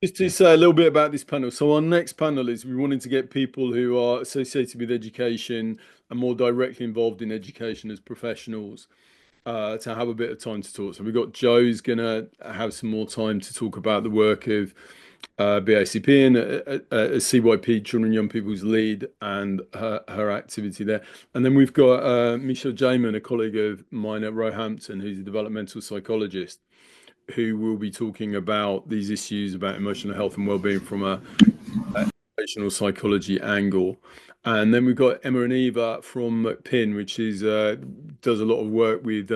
Just to say a little bit about this panel. So our next panel is we wanted to get people who are associated with education and more directly involved in education as professionals to have a bit of time to talk. So we've got Joe's going to have some more time to talk about the work of BACP and CYP, Children and Young People's Lead, and her activity there. And then we've got Michelle Jamin, a colleague of mine at Roehampton, who's a developmental psychologist, who will be talking about these issues about emotional health and well-being from a educational psychology angle. And then we've got Emma and Eva from McPin, which is does a lot of work with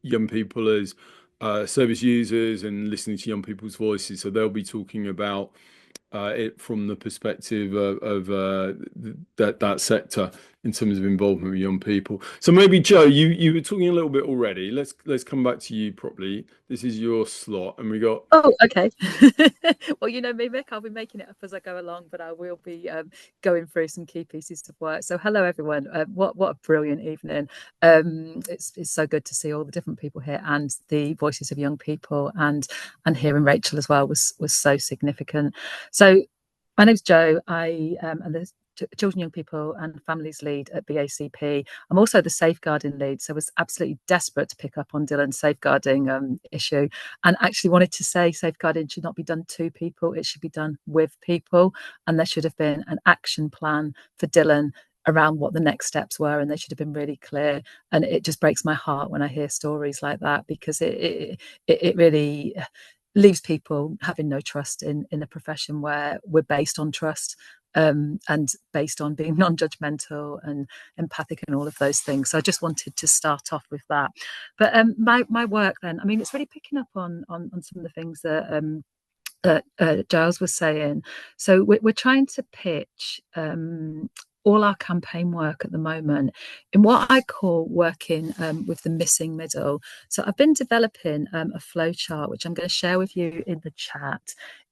young people as service users and listening to young people's voices. So they'll be talking about it from the perspective of that sector in terms of involvement with young people. So maybe Joe, you were talking a little bit already. Let's come back to you properly. This is your slot, and we got. Oh, okay. Well, you know me, Mick. I'll be making it up as I go along, but I will be going through some key pieces of work. So, hello everyone. What a brilliant evening! It's so good to see all the different people here and the voices of young people, and hearing Rachel as well was so significant. So, my name's Jo. I am the Children, Young People and Families Lead at BACP. I'm also the safeguarding lead, so I was absolutely desperate to pick up on Dylan's safeguarding issue, and actually wanted to say safeguarding should not be done to people, it should be done with people, and there should have been an action plan for Dylan around what the next steps were, and they should have been really clear. And it just breaks my heart when I hear stories like that, because it really leaves people having no trust in a profession where we're based on trust, and based on being non-judgmental and empathic and all of those things. So I just wanted to start off with that. But my work then, I mean, it's really picking up on some of the things that Giles was saying. So we're trying to pitch all our campaign work at the moment in what I call working with the missing middle. So I've been developing a flow chart, which I'm going to share with you in the chat.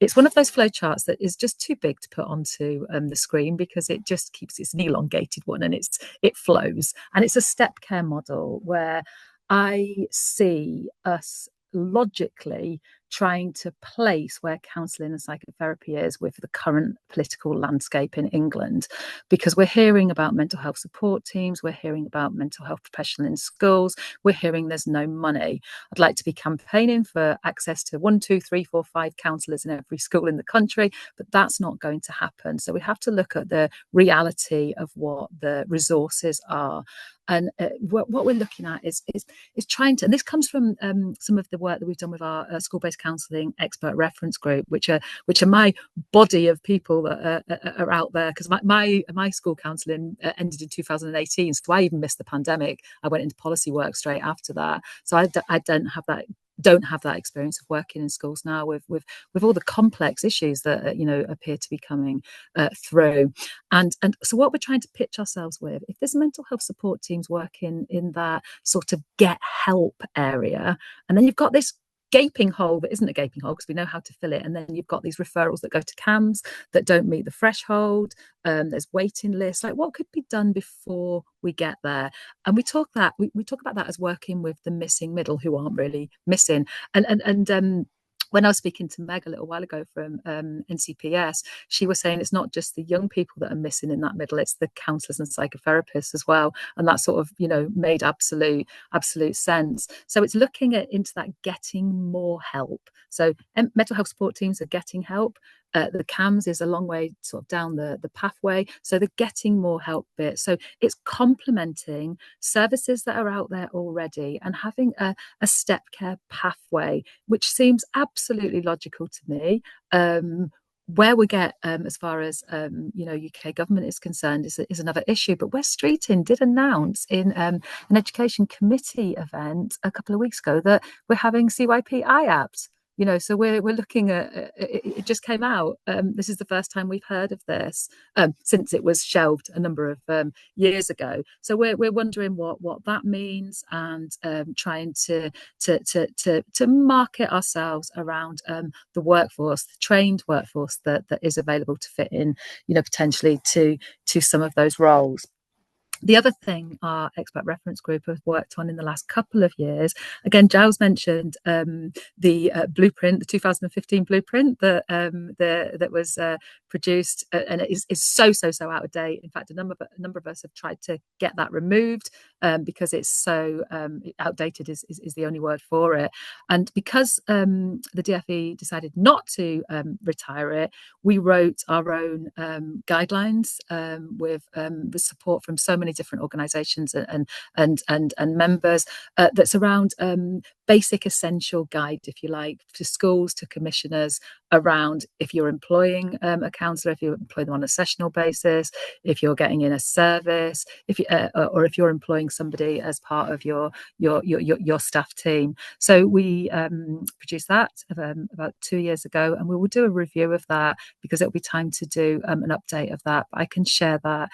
It's one of those flow charts that is just too big to put onto the screen, because it just keeps, it's an elongated one, and it flows. And it's a step care model where I see us logically trying to place where counselling and psychotherapy is with the current political landscape in England, because we're hearing about mental health support teams, we're hearing about mental health professionals in schools, we're hearing there's no money. I'd like to be campaigning for access to 1, 2, 3, 4, 5 counsellors in every school in the country, but that's not going to happen. So we have to look at the reality of what the resources are. And what we're looking at is trying to, and this comes from some of the work that we've done with our school-based counselling expert reference group, which are my body of people that are out there, because my school counselling ended in 2018, so I even missed the pandemic. I went into policy work straight after that, so I don't have that experience of working in schools now with all the complex issues that appear to be coming through. And so what we're trying to pitch ourselves with, if there's mental health support teams working in that sort of get help area, and then you've got this gaping hole that isn't a gaping hole because we know how to fill it, and then you've got these referrals that go to CAMHS that don't meet the threshold, there's waiting lists, like what could be done before we get there? And we talk about that as working with the missing middle, who aren't really missing. And when I was speaking to Meg a little while ago from NCPS, she was saying it's not just the young people that are missing in that middle, it's the counsellors and psychotherapists as well. And that sort of, made absolute sense. So it's looking into that getting more help. So mental health support teams are getting help. The CAMHS is a long way sort of down the pathway. So the getting more help bit. So it's complementing services that are out there already and having a step care pathway, which seems absolutely logical to me. Where we get as far as UK government is concerned is another issue. But West Streeting did announce in an education committee event a couple of weeks ago that we're having CYP IAPT. So we're looking at it just came out. This is the first time we've heard of this since it was shelved a number of years ago. So we're wondering what that means, and trying to market ourselves around the workforce, the trained workforce that is available to fit in, potentially to some of those roles. The other thing our expert reference group have worked on in the last couple of years, again, Giles mentioned the blueprint, the 2015 blueprint that was produced, and it is so out of date. In fact, a number of us have tried to get that removed because it's so outdated is the only word for it. And because the DFE decided not to retire it, we wrote our own guidelines with the support from so many different organisations and members. That's around basic essential guide, if you like, to schools, to commissioners, around if you're employing a counsellor, if you employ them on a sessional basis, if you're getting in a service, if you or if you're employing somebody as part of your staff team. So we produced that about 2 years ago, and we will do a review of that because it'll be time to do an update of that. But I can share that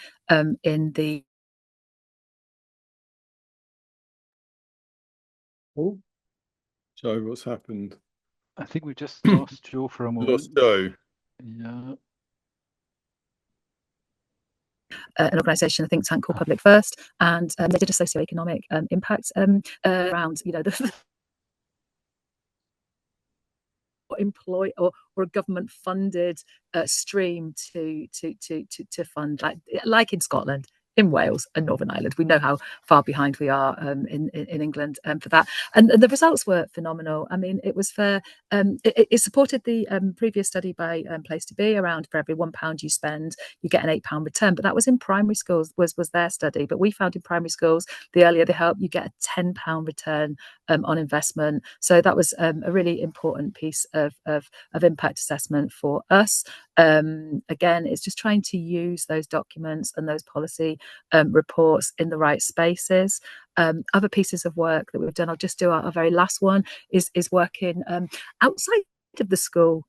in the. Oh, Joe, what's happened? I think we just lost Joe for a moment. Lost Joe. Yeah. An organisation, a think tank called Public First, and they did a socioeconomic impact around, the employ or a government funded stream to fund, like in Scotland, in Wales and Northern Ireland. We know how far behind we are in England for that, and the results were phenomenal. I mean, it was it supported the previous study by Place to Be, around for every £1 you spend, you get an £8 return. But that was in primary schools, was their study. But we found in primary schools, the earlier they help, you get a £10 return on investment. So that was a really important piece of impact assessment for us. Again, it's just trying to use those documents and those policy reports in the right spaces. Other pieces of work that we've done, I'll just do our very last one, is working outside of the school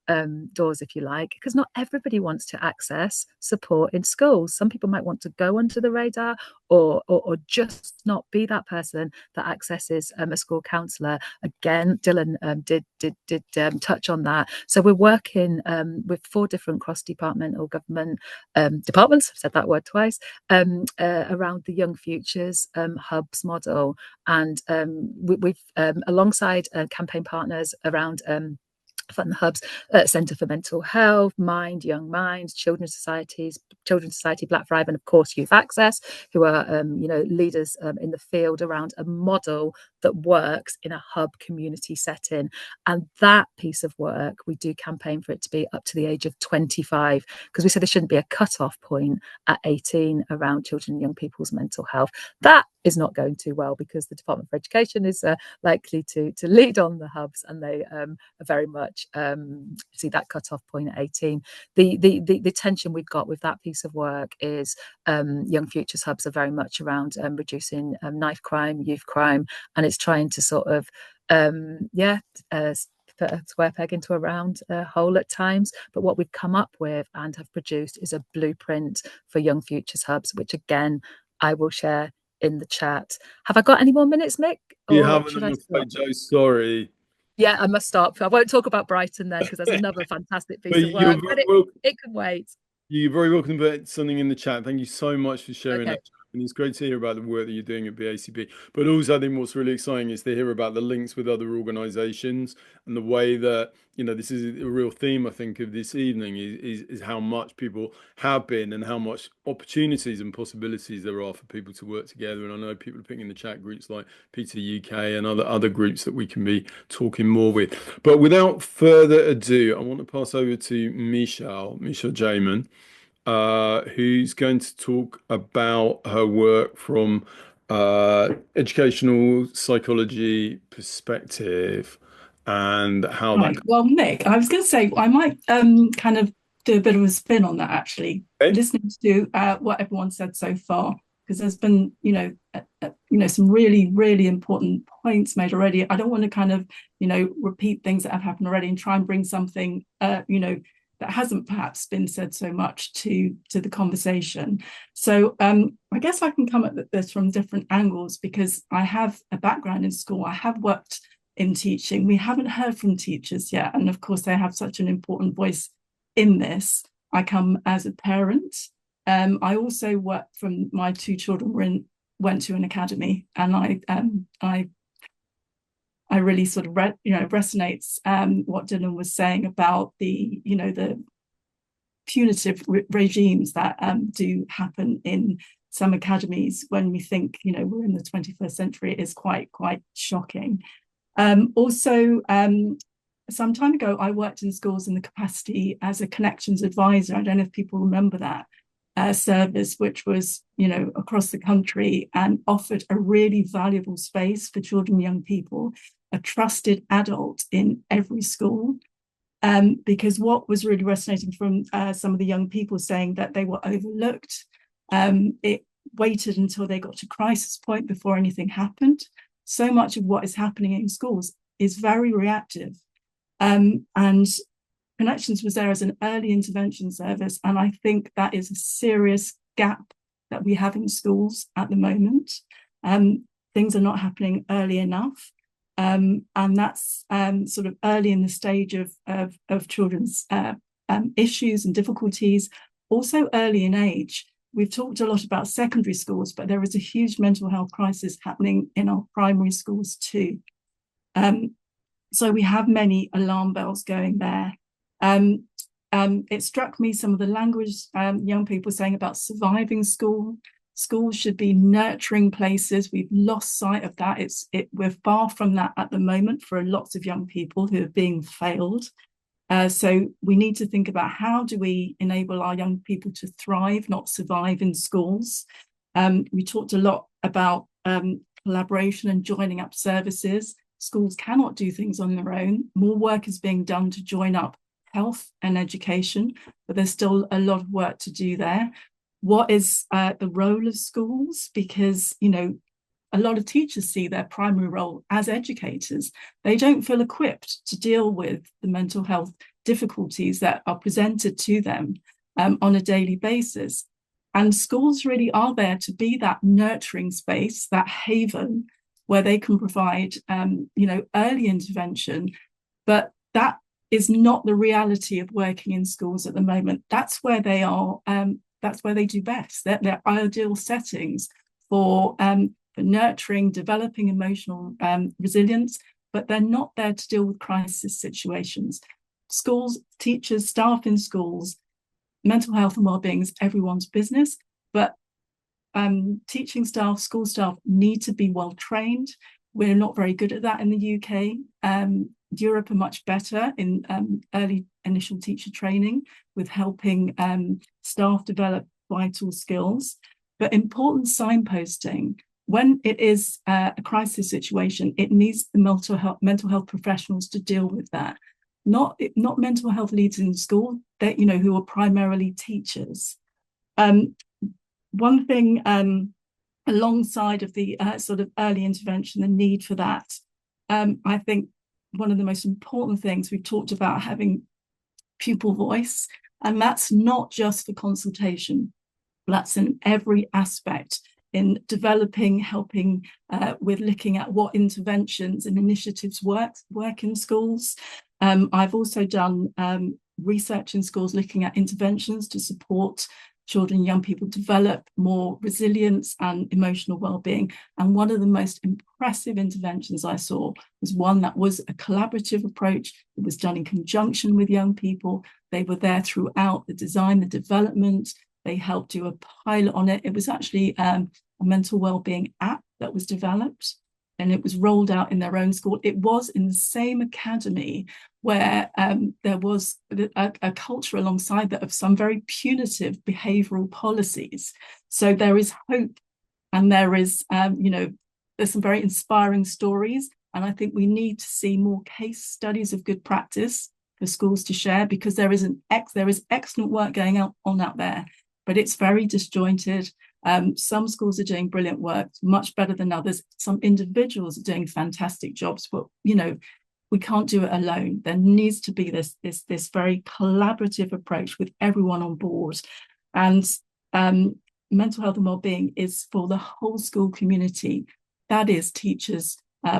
doors, if you like, because not everybody wants to access support in schools. Some people might want to go under the radar or just not be that person that accesses a school counsellor. Again, Dylan did touch on that. So we're working with 4 different cross-departmental government departments, I've said that word twice, around the Young Futures hubs model. And we've alongside campaign partners around Fund the Hubs, Centre for Mental Health, Mind, Young Minds, Children's Society, Black Thrive, and of course Youth Access, who are leaders in the field around a model that works in a hub community setting. And that piece of work, we do campaign for it to be up to the age of 25, because we said there shouldn't be a cut-off point at 18 around children and young people's mental health. That is not going too well, because the Department for Education is likely to lead on the hubs, and they are very much see that cut-off point at 18. The tension we've got with that piece of work is Young Futures hubs are very much around reducing knife crime, youth crime, and it's trying to sort of put a square peg into a round hole at times. But what we've come up with and have produced is a blueprint for Young Futures hubs, which again I will share in the chat. Have I got any more minutes, Mick? You haven't, I'm afraid, Joe. Sorry. Yeah, I must stop. I won't talk about Brighton then, because there's another fantastic piece of work. But it can wait. You're very welcome to put something in the chat. Thank you so much for sharing that. And it's great to hear about the work that you're doing at BACB. But also, I think what's really exciting is to hear about the links with other organisations, and the way that, this is a real theme, I think, of this evening is how much people have been and how much opportunities and possibilities there are for people to work together. And I know people are picking in the chat groups like Peter UK and other groups that we can be talking more with. But without further ado, I want to pass over to Michelle Jamin, who's going to talk about her work from educational psychology perspective and how that. Well, Mick, I was going to say I might kind of do a bit of a spin on that, actually, listening to what everyone said so far, because there's been some really, really important points made already. I don't want to kind of repeat things that have happened already and try and bring something that hasn't perhaps been said so much to the conversation. So I guess I can come at this from different angles, because I have a background in school. I have worked in teaching. We haven't heard from teachers yet, and of course they have such an important voice in this. I come as a parent I also worked from my 2 children went to an academy, and I really sort of resonates what Dylan was saying about the punitive regimes that do happen in some academies when we think we're in the 21st century. It is quite shocking. Also, some time ago, I worked in schools in the capacity as a connections advisor. I don't know if people remember that service, which was across the country and offered a really valuable space for children and young people, a trusted adult in every school. Because what was really resonating from some of the young people saying that they were overlooked, it waited until they got to crisis point before anything happened. So much of what is happening in schools is very reactive. And Connections was there as an early intervention service, and I think that is a serious gap that we have in schools at the moment. Things are not happening early enough. And that's sort of early in the stage of children's issues and difficulties, also early in age. We've talked a lot about secondary schools, but there is a huge mental health crisis happening in our primary schools too. So we have many alarm bells going there. It struck me some of the language young people saying about surviving school. Schools should be nurturing places. We've lost sight of that. We're far from that at the moment for lots of young people who are being failed. So we need to think about how do we enable our young people to thrive, not survive in schools. We talked a lot about collaboration and joining up services. Schools cannot do things on their own. More work is being done to join up health and education, but there's still a lot of work to do there. What is the role of schools? Because, a lot of teachers see their primary role as educators. They don't feel equipped to deal with the mental health difficulties that are presented to them on a daily basis. And schools really are there to be that nurturing space, that haven where they can provide, early intervention. But that is not the reality of working in schools at the moment. That's where they are. That's where they do best. They're ideal settings for nurturing, developing emotional resilience, but they're not there to deal with crisis situations. Schools, teachers, staff in schools, mental health and wellbeing is everyone's business, but teaching staff, school staff need to be well trained. We're not very good at that in the UK. Europe are much better in early initial teacher training with helping staff develop vital skills. But important signposting, when it is a crisis situation, it needs the mental health professionals to deal with that. Not mental health leads in school that who are primarily teachers. One thing alongside of the sort of early intervention, the need for that, I think one of the most important things we've talked about having pupil voice, and that's not just for consultation. That's in every aspect, in developing, helping with looking at what interventions and initiatives work in schools. I've also done research in schools looking at interventions to support children and young people develop more resilience and emotional well-being. And one of the most impressive interventions I saw was one that was a collaborative approach. It was done in conjunction with young people. They were there throughout the design, the development. They helped do a pilot on it. It was actually a mental well-being app that was developed, and it was rolled out in their own school. It was in the same academy where there was a culture alongside that of some very punitive behavioural policies. So there is hope, and there is, there's some very inspiring stories. And I think we need to see more case studies of good practice for schools to share, because there is excellent work going on out there, but it's very disjointed. Some schools are doing brilliant work, much better than others. Some individuals are doing fantastic jobs, but we can't do it alone. There needs to be this very collaborative approach with everyone on board. And mental health and wellbeing is for the whole school community. That is teachers,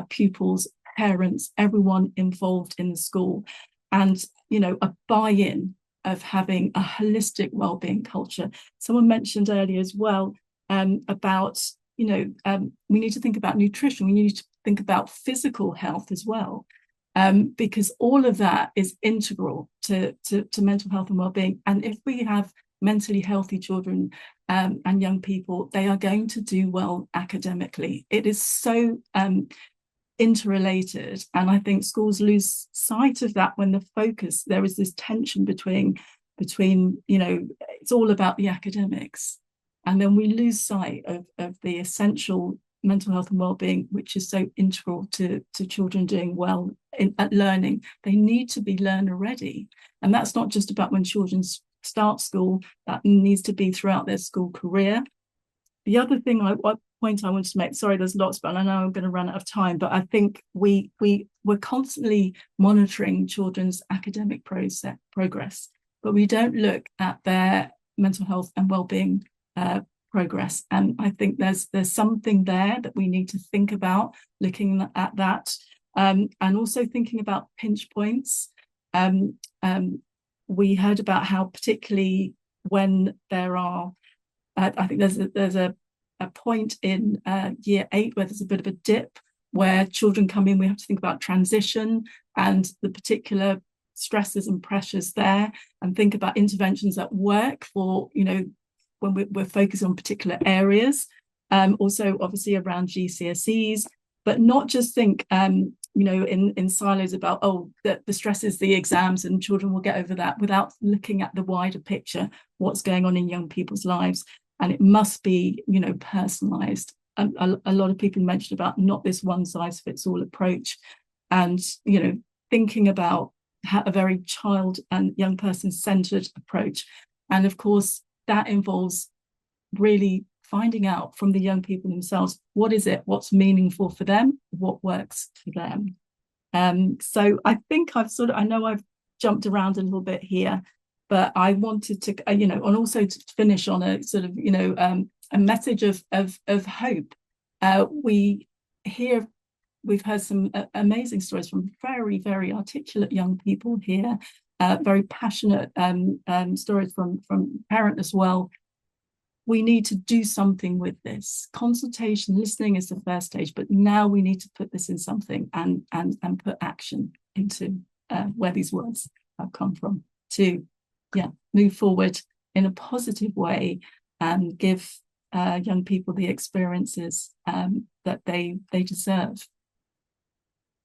pupils, parents, everyone involved in the school. And a buy-in having a holistic well-being culture. Someone mentioned earlier as well about, we need to think about nutrition. We need to think about physical health as well, because all of that is integral to mental health and well-being. And if we have mentally healthy children and young people, they are going to do well academically. It is so interrelated, and I think schools lose sight of that when there is this tension between it's all about the academics, and then we lose sight of the essential mental health and well-being, which is so integral to children doing well at learning. They need to be learner ready, and that's not just about when children start school. That needs to be throughout their school career. The other thing point I wanted to make, sorry, there's lots, but I know I'm going to run out of time, but I think we're constantly monitoring children's academic progress, but we don't look at their mental health and well-being progress. And I think there's something there that we need to think about, looking at that, and also thinking about pinch points. We heard about how, particularly when there are, I think there's a point in year 8 where there's a bit of a dip, where children come in. We have to think about transition and the particular stresses and pressures there, and think about interventions that work for, when we're focused on particular areas. Also, obviously, around GCSEs, but not just think, in silos about, the stress is the exams and children will get over that, without looking at the wider picture, what's going on in young people's lives. And it must be, personalised. A lot of people mentioned about not this one size fits all approach, and, thinking about a very child and young person centred approach. And of course, that involves really finding out from the young people themselves, what is it, what's meaningful for them, what works for them. So I think I know I've jumped around a little bit here, but I wanted to, and also to finish on a sort of, a message of hope. We've heard some amazing stories from very, very articulate young people here, very passionate stories from parents as well. We need to do something with this. Consultation, listening is the first stage, but now we need to put this in something and put action into where these words have come from, to move forward in a positive way and give young people the experiences that they deserve.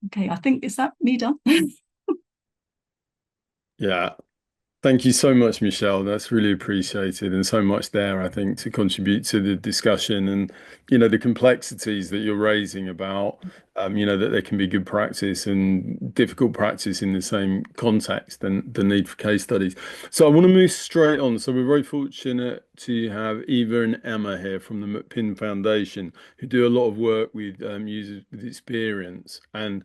Okay, I think, is that me done? Yeah. Thank you so much, Michelle. That's really appreciated, and so much there, I think, to contribute to the discussion, and, the complexities that you're raising about, that there can be good practice and difficult practice in the same context, and the need for case studies. So I want to move straight on. So we're very fortunate to have Eva and Emma here from the McPinn Foundation, who do a lot of work with users with experience, and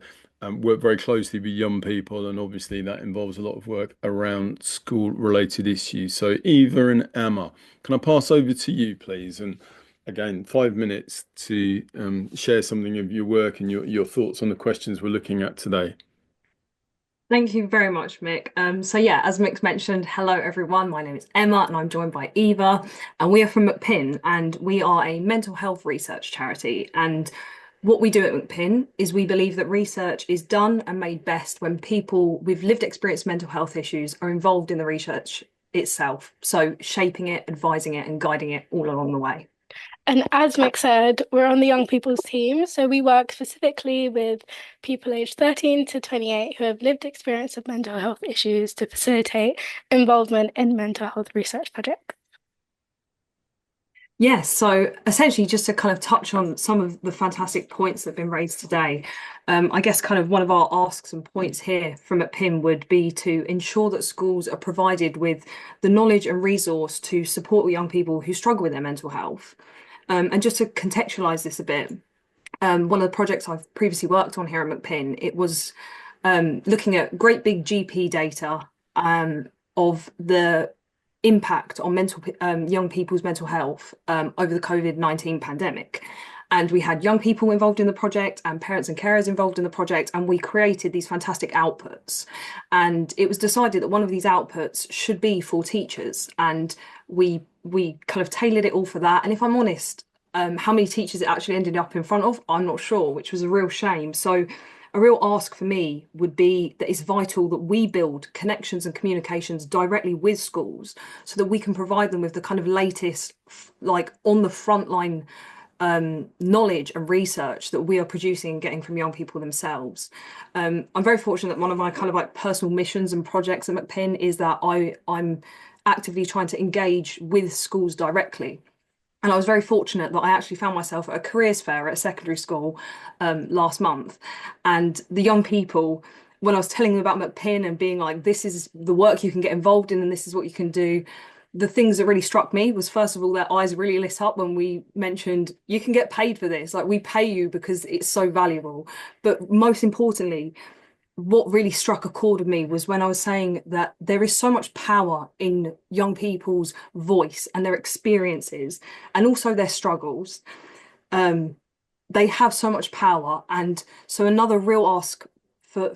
work very closely with young people, and obviously that involves a lot of work around school-related issues. So Eva and Emma, can I pass over to you, please? And again, 5 minutes to share something of your work and your thoughts on the questions we're looking at today. Thank you very much, Mick. So yeah, as Mick's mentioned, hello everyone, my name is Emma and I'm joined by Eva, and we are from McPinn, and we are a mental health research charity. And what we do at McPinn is we believe that research is done and made best when people with lived experience mental health issues are involved in the research itself. So shaping it, advising it and guiding it all along the way. And as Mick said, we're on the young people's team. So we work specifically with people aged 13 to 28 who have lived experience of mental health issues to facilitate involvement in mental health research projects. Yes, so essentially just to kind of touch on some of the fantastic points that have been raised today, I guess kind of one of our asks and points here from McPinn would be to ensure that schools are provided with the knowledge and resource to support young people who struggle with their mental health. And just to contextualise this a bit, one of the projects I've previously worked on here at McPinn, it was looking at great big GP data of the impact on young people's mental health over the COVID-19 pandemic. And we had young people involved in the project and parents and carers involved in the project, and we created these fantastic outputs. And it was decided that one of these outputs should be for teachers, and we kind of tailored it all for that. And if I'm honest, how many teachers it actually ended up in front of, I'm not sure, which was a real shame. So a real ask for me would be that it's vital that we build connections and communications directly with schools so that we can provide them with the kind of latest, like on the front line knowledge and research that we are producing and getting from young people themselves. I'm very fortunate that one of my kind of like personal missions and projects at McPin is that I'm actively trying to engage with schools directly. And I was very fortunate that I actually found myself at a careers fair at a secondary school last month. And the young people, when I was telling them about McPin and being like, this is the work you can get involved in and this is what you can do, the things that really struck me was, first of all, their eyes really lit up when we mentioned, you can get paid for this. Like, we pay you because it's so valuable. But most importantly, what really struck a chord with me was when I was saying that there is so much power in young people's voice and their experiences and also their struggles. They have so much power. And so another real ask for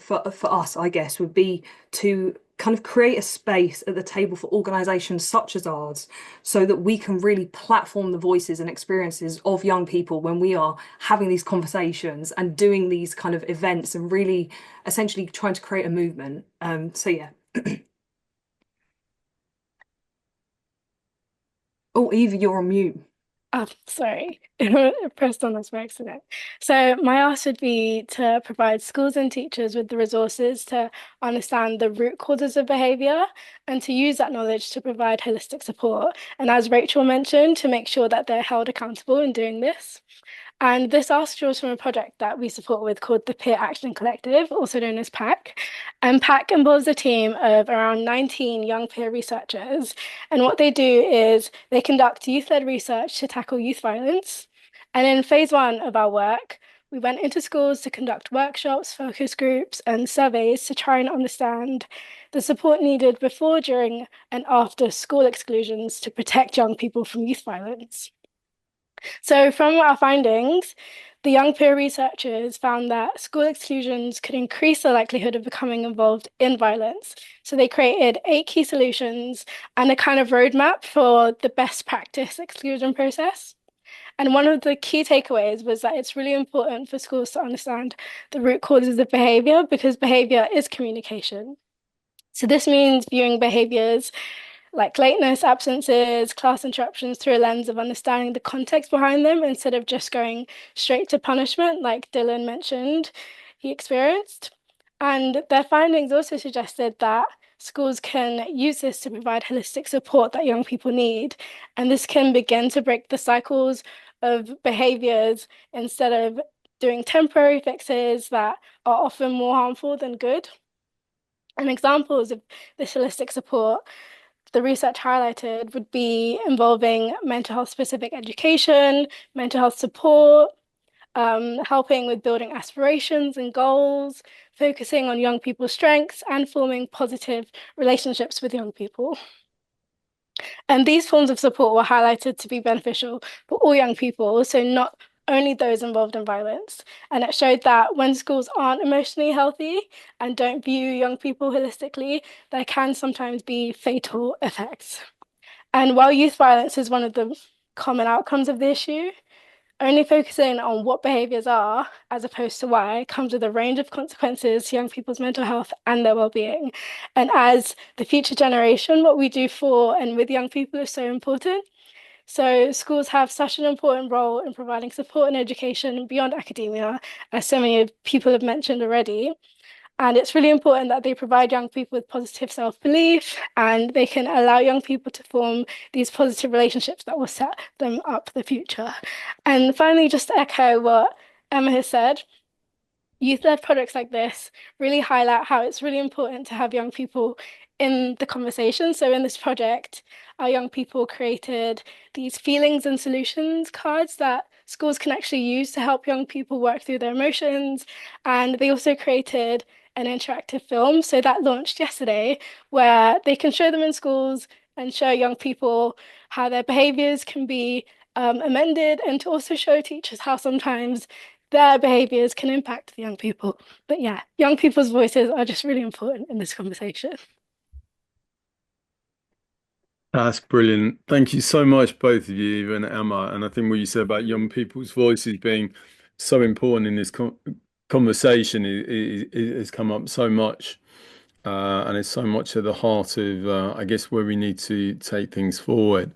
us, I guess, would be to kind of create a space at the table for organisations such as ours so that we can really platform the voices and experiences of young people when we are having these conversations and doing these kind of events and really essentially trying to create a movement. So yeah. Oh, Eva, you're on mute. Oh, sorry, I pressed on this by accident. So my ask would be to provide schools and teachers with the resources to understand the root causes of behaviour and to use that knowledge to provide holistic support. And as Rachel mentioned, to make sure that they're held accountable in doing this. And this ask draws from a project that we support with called the Peer Action Collective, also known as PAC. And PAC involves a team of around 19 young peer researchers. And what they do is they conduct youth-led research to tackle youth violence. And in phase 1 of our work, we went into schools to conduct workshops, focus groups, and surveys to try and understand the support needed before, during, and after school exclusions to protect young people from youth violence. So from our findings, the young peer researchers found that school exclusions could increase the likelihood of becoming involved in violence. So they created 8 key solutions and a kind of roadmap for the best practice exclusion process. And one of the key takeaways was that it's really important for schools to understand the root causes of behaviour, because behaviour is communication. So this means viewing behaviours like lateness, absences, class interruptions through a lens of understanding the context behind them instead of just going straight to punishment, like Dylan mentioned he experienced. And their findings also suggested that schools can use this to provide holistic support that young people need. And this can begin to break the cycles of behaviours instead of doing temporary fixes that are often more harmful than good. And examples of this holistic support the research highlighted would be involving mental health specific education, mental health support, helping with building aspirations and goals, focusing on young people's strengths, and forming positive relationships with young people. And these forms of support were highlighted to be beneficial for all young people, so not only those involved in violence. And it showed that when schools aren't emotionally healthy and don't view young people holistically, there can sometimes be fatal effects. And while youth violence is one of the common outcomes of the issue, only focusing on what behaviours are, as opposed to why, comes with a range of consequences to young people's mental health and their well-being. And as the future generation, what we do for and with young people is so important. So schools have such an important role in providing support and education beyond academia, as so many people have mentioned already. And it's really important that they provide young people with positive self-belief and they can allow young people to form these positive relationships that will set them up for the future. And finally, just to echo what Emma has said, youth-led projects like this really highlight how it's really important to have young people in the conversation. So in this project, our young people created these feelings and solutions cards that schools can actually use to help young people work through their emotions. And they also created an interactive film. So that launched yesterday, where they can show them in schools and show young people how their behaviours can be amended, and to also show teachers how sometimes their behaviours can impact the young people. But yeah, young people's voices are just really important in this conversation. That's brilliant. Thank you so much, both of you, Eva and Emma. And I think what you said about young people's voices being so important in this conversation has come up so much. And it's so much at the heart of, I guess, where we need to take things forward.